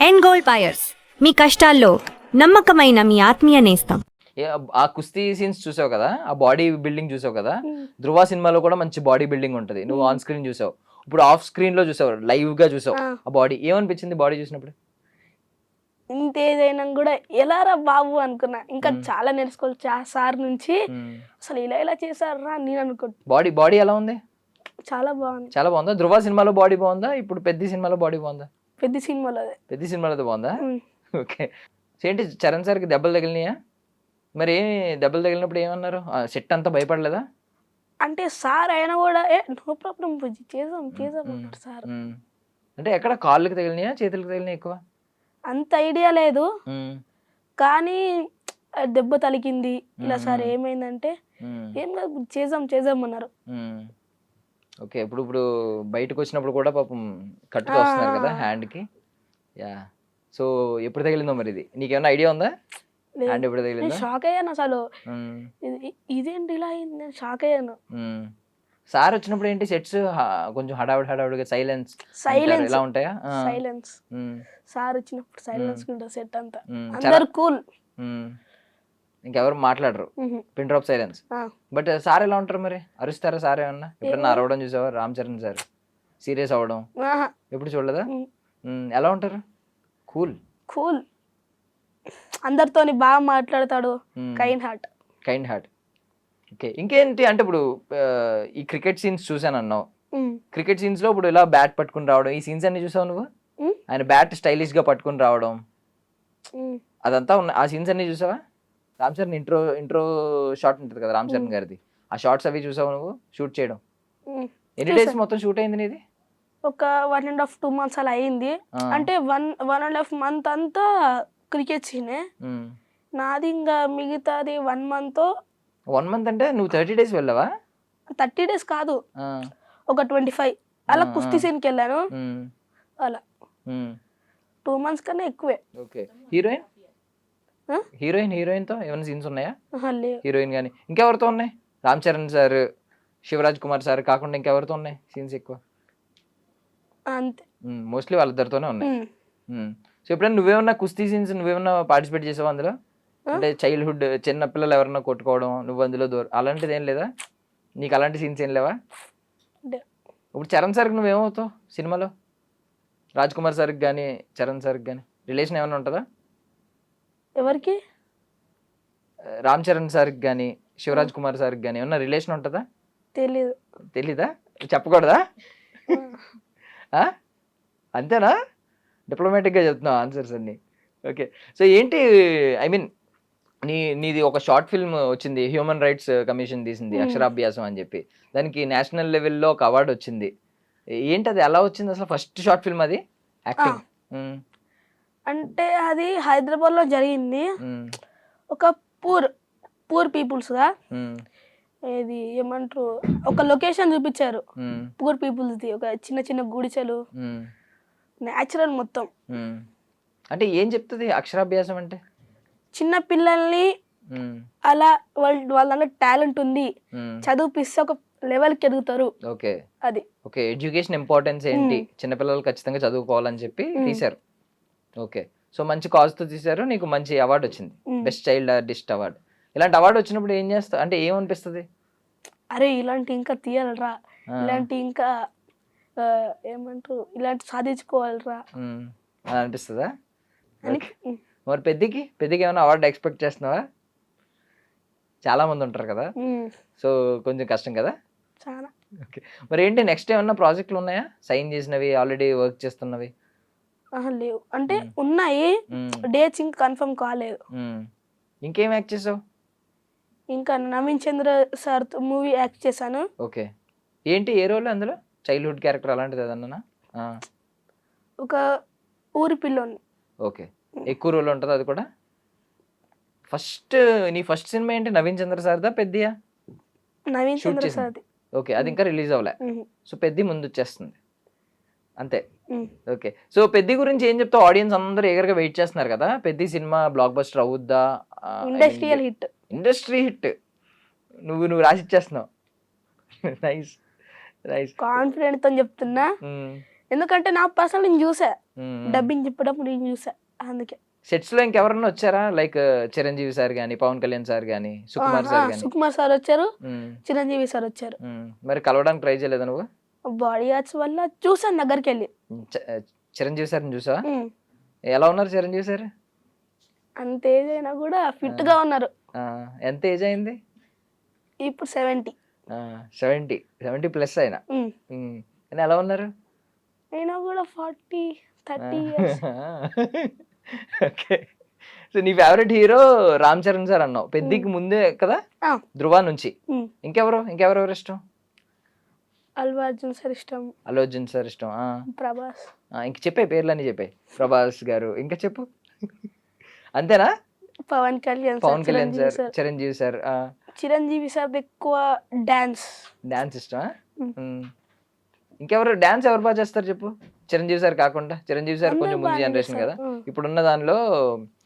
End gold buyers, మీ కష్టాల్లో నమ్మకమైన మీ ఆత్మీయ నేస్తం. ఆ కుస్తీ సీన్స్ చూసావు కదా, ఆ బాడీ బిల్డింగ్ చూసావు కదా. ధృవ సినిమాలో కూడా మంచి బాడీ బిల్డింగ్ ఉంటది, నువ్వు ఆన్ స్క్రీన్ చూసావు, ఇప్పుడు ఆఫ్ స్క్రీన్ లో చూసావు, లైవ్ గా చూసావు. ఆ బాడీ ఏమనిపించింది బాడీ చూసినప్పుడు? ఇంతేదైనా కూడా ఎలా రా బాబు అనుకున్నా. ఇంకా చాలా నేర్చుకోవచ్చు ఆ సార్ నుంచి. అసలు ఇలా చేశారా నేను అనుకో. బాడీ ఎలా ఉంది? చాలా బాగుంది. చాలా బాగుందా? ధృవ సినిమాలో బాడీ బాగుందా, ఇప్పుడు పెద్ద సినిమాలో బాడీ బాగుందా? పెద్ద సినిమాలో బాగుందా? ఓకే. ఏంటి చరణ్ సార్కి దెబ్బలు తగిలినాయా? మరి దెబ్బలు తగిలినప్పుడు ఏమన్నారు? సెట్ అంతా భయపడలేదా? అంటే సార్ అయినా కూడా నో ప్రాబ్లం చేద్దాం అన్నారు సార్. అంటే ఎక్కడ కాళ్ళకి తగిలినాయా, చేతులకు తగిలినాయా ఎక్కువ? అంత ఐడియా లేదు, కానీ దెబ్బ తలిగింది ఇలా సార్. ఏమైందంటే ఏం కాదు చేద్దాం అన్నారు. ఓకే. ఇప్పుడు బయటకు వచ్చినప్పుడు కూడా పాపం కట్టుకు వస్తున్నారు కదా హ్యాండ్ కి. యా. సో ఎప్పుడు తగిలిందో మరి ఇది నీకేమైనా ఐడియా ఉందా? హ్యాండ్ ఎప్పుడు తగిలిందో? షాక్ అయ్యాను అసలు. ఇదేంటి ఇలా అయింది, షాక్ అయ్యాను. సార్ వచ్చినప్పుడు ఏంటి సెట్స్ కొంచెం హడావుడిగా సైలెన్స్ ఇలా ఉంటాయా? సైలెన్స్. సార్ వచ్చినప్పుడు సైలెన్స్ ఉంటుంది సెట్ అంతా, అందరు కూల్, ఇంకెవరు మాట్లాడరు, pin drop silence. But sir ఎలా ఉంటారు మరి? అరుస్తారా సార్ ఏమన్నా? ఎప్పుడన్నా అరవడం చూసావా రామ్ చరణ్ సార్ సీరియస్ అవ్వడం? ఎప్పుడు చూడలేదా? ఎలా ఉంటారు? కూల్ అందరితోని బాగా మాట్లాడతాడు. Kind heart. ఓకే. ఇంకేంటి అంటే ఇప్పుడు ఈ క్రికెట్ సీన్స్ చూసాను అన్నావు. క్రికెట్ సీన్స్ లో ఇప్పుడు ఇలా బ్యాట్ పట్టుకుని రావడం, ఈ సీన్స్ అన్ని చూసావు నువ్వు? ఆయన బ్యాట్ స్టైలిష్ గా పట్టుకుని రావడం అదంతా ఉన్న ఆ సీన్స్ అన్ని చూసావా? రామ్ చరణ్ ఇంట్రో షాట్ ఉంటుంది కదా రామ్ చరణ్ గారిది, ఆ షార్ట్స్ అవి చూసావు నువ్వు షూట్ చేయడం? ఎన్ని డేస్ మొత్తం షూట్ అయింది నీది? ఒక 1.5-2 months అలా అయింది. అంటే 1.5 month అంతా క్రికెట్ సీనే నాది. ఇంకా మిగతాది 1 month. 1 month అంటే నువ్వు 30 days వెళ్ళావా? 30 days కాదు, ఒక 25 అలా కుస్తీ సీన్కి వెళ్ళాను. అలా 2 months కన్నా ఎక్కువే. ఓకే. హీరోయిన్ తో ఏమైనా సీన్స్ ఉన్నాయా? హీరోయిన్ గానీ ఇంకెవరితో ఉన్నాయి? రామ్ చరణ్ సార్, శివరాజ్ కుమార్ సార్ కాకుండా ఇంకెవరితో ఉన్నాయి సీన్స్ ఎక్కువ? అంతే, మోస్ట్లీ వాళ్ళిద్దరితోనే ఉన్నాయి. సో ఎప్పుడైనా నువ్వేమన్నా కుస్తీ సీన్స్ నువ్వేమన్నా పార్టిసిపేట్ చేసావు అందులో? అంటే చైల్డ్హుడ్ చిన్న పిల్లలు ఎవరన్నా కొట్టుకోవడం, నువ్వు అందులో అలాంటిది ఏం లేదా నీకు? అలాంటి సీన్స్ ఏం లేవా? ఇప్పుడు చరణ్ సార్కి నువ్వేమవుతావు సినిమాలో? రాజ్ కుమార్ సార్కి కానీ చరణ్ సార్కి కానీ రిలేషన్ ఏమైనా ఉంటుందా? ఎవరికి? రామ్ చరణ్ సార్కి కానీ శివరాజ్ కుమార్ సార్కి కానీ ఏమన్నా రిలేషన్ ఉంటుందా? తెలీదా? చెప్పకూడదా? అంతేనా? డిప్లొమాటిక్గా చెప్తున్నావు ఆన్సర్స్ అన్ని. ఓకే. సో ఏంటి ఐ మీన్ నీది ఒక షార్ట్ ఫిల్మ్ వచ్చింది, హ్యూమన్ రైట్స్ కమిషన్ తీసింది అక్షరాభ్యాసం అని చెప్పి, దానికి నేషనల్ లెవెల్లో ఒక అవార్డు వచ్చింది. ఏంటి అది ఎలా వచ్చింది అసలు? ఫస్ట్ షార్ట్ ఫిల్మ్ అది యాక్టింగ్? అంటే అది హైదరాబాద్ లో జరిగింది. ఒక పూర్ పీపుల్స్ గా ఏది ఏమంటారు, ఒక లొకేషన్ చూపించారు పూర్ పీపుల్స్ ది, ఒక చిన్న గుడిసెలు, న్యాచురల్ మొత్తం. అంటే ఏం చెప్తుంది అక్షరాభ్యాసం అంటే? చిన్న పిల్లల్ని అలా వాళ్ళ టాలెంట్ ఉంది, చదివిపిస్తే ఒక లెవెల్కి ఎదుగుతారు. ఓకే. అది ఓకే. ఎడ్యుకేషన్ ఇంపార్టెన్స్ ఏంటి, చిన్నపిల్లలు ఖచ్చితంగా చదువుకోవాలని చెప్పి తీశారు. ఓకే. సో మంచి కాజ్ తో తీశారు, నీకు మంచి అవార్డు వచ్చింది, బెస్ట్ చైల్డ్ ఆర్టిస్ట్ అవార్డు. ఇలాంటి అవార్డు వచ్చినప్పుడు ఏం చేస్తావు, అంటే ఏమనిపిస్తుంది? అరే ఇలాంటి ఇంకా తీయాలరా, ఇలాంటి ఇంకా ఏమంటారు ఇలాంటి సాధించుకోవాలరా అనిపిస్తుందా? మరి పెద్దకి ఏమైనా అవార్డు ఎక్స్పెక్ట్ చేస్తున్నావా? చాలా మంది ఉంటారు కదా, సో కొంచెం కష్టం కదా చాలా. ఓకే. మరి ఏంటి నెక్స్ట్ ఏమన్నా ప్రాజెక్టులు ఉన్నాయా సైన్ చేసినవి, ఆల్రెడీ వర్క్ చేస్తున్నవి? లేవు, అంటే ఉన్నాయి, డేట్స్ ఇంకా కన్ఫర్మ్ కాలేదు. ఇంకేం యాక్ట్ చేసావు? ఇంకా నవీన్ చంద్ర సార్ మూవీ యాక్ట్ చేశాను. ఓకే. ఏంటి ఏ రోల్ అందులో? చైల్డ్హుడ్ క్యారెక్టర్ అలాంటిది ఏదన్నా? ఒక ఊరి పిల్లోని. ఓకే. ఎక్కువ రోల్ ఉంటుంది అది కూడా? నీ ఫస్ట్ సినిమా ఏంటి, నవీన్ చంద్ర సార్దా పెద్దయా? నవీన్ చంద్ర సార్ది. ఓకే. అది ఇంకా రిలీజ్ అవ్వలే, సో పెద్ద ముందు వచ్చేస్తుంది అంతే. ఓకే. సో పెద్ద గురించి ఏం చెప్తావు? ఆడియన్స్ అందరూ ఎగరగా వెయిట్ చేస్తున్నారు కదా, పెద్ద సినిమా బ్లాక్ బస్టర్ అవుద్దా? ఇండస్ట్రీ హిట్ నువ్వు రాసిచ్చేస్తున్నావు. నైస్. కాన్ఫిడెంట్ తో చెప్తున్నా, ఎందుకంటే నా పర్సనల్ నేను చూసా, డబ్బింగ్ చెప్పేటప్పుడు నేను చూసా, అందుకే. సెట్స్ లో ఇంకెవరన్నా వచ్చారా? లైక్ చిరంజీవి సార్ గానీ, పవన్ కళ్యాణ్ సార్ గానీ, సుకుమార్ సార్ గానీ? సుకుమార్ సార్ వచ్చారు, ఉమ్, చిరంజీవి సార్ వచ్చారు. మరి కలవడానికి ట్రై చేయలేదా నువ్వు? బాడీ ఆర్ట్స్ వల్ల చూసాను దగ్గరికి వెళ్ళి. చిరంజీవి సార్ని చూసావా? ఉమ్. ఎలా ఉన్నారు చిరంజీవి సార్? అంత ఏజ్ అయినా కూడా ఫిట్ గా ఉన్నారు. ఎంత ఏజ్ అయింది? ఇప్పుడు 70. 70 ప్లస్ అయినా. కానీ ఎలా ఉన్నారు? అయినా కూడా 40-30 ఇయర్స్. ఓకే. సో నీ favourite hero Ram Charan sir అన్నావు, పెద్దికి ముందే కదా, ధృవ నుంచి. ఇంకెవరెవరు ఇష్టం? అల్లు అర్జున్ సార్ ఇష్టం, అల్లు అర్జున్ సార్ ఇష్టం. ప్రభాస్. ఇంక చెప్పే పేర్లన్నీ చెప్పాయి. ప్రభాస్ గారు, ఇంకా చెప్పు. అంతేనా? Pawan Kalyan sir, Chiranjeevi sir. Chiranjeevi sir ఎక్కువ డాన్స్ ఇష్టం. ఇంకెవరు డాన్స్ ఎవరు బాగా చేస్తారు చెప్పు? చిరంజీవి సార్ కాకుండా. చిరంజీవి సార్ కొంచెం ముందు జనరేషన్ కదా, ఇప్పుడున్న దానిలో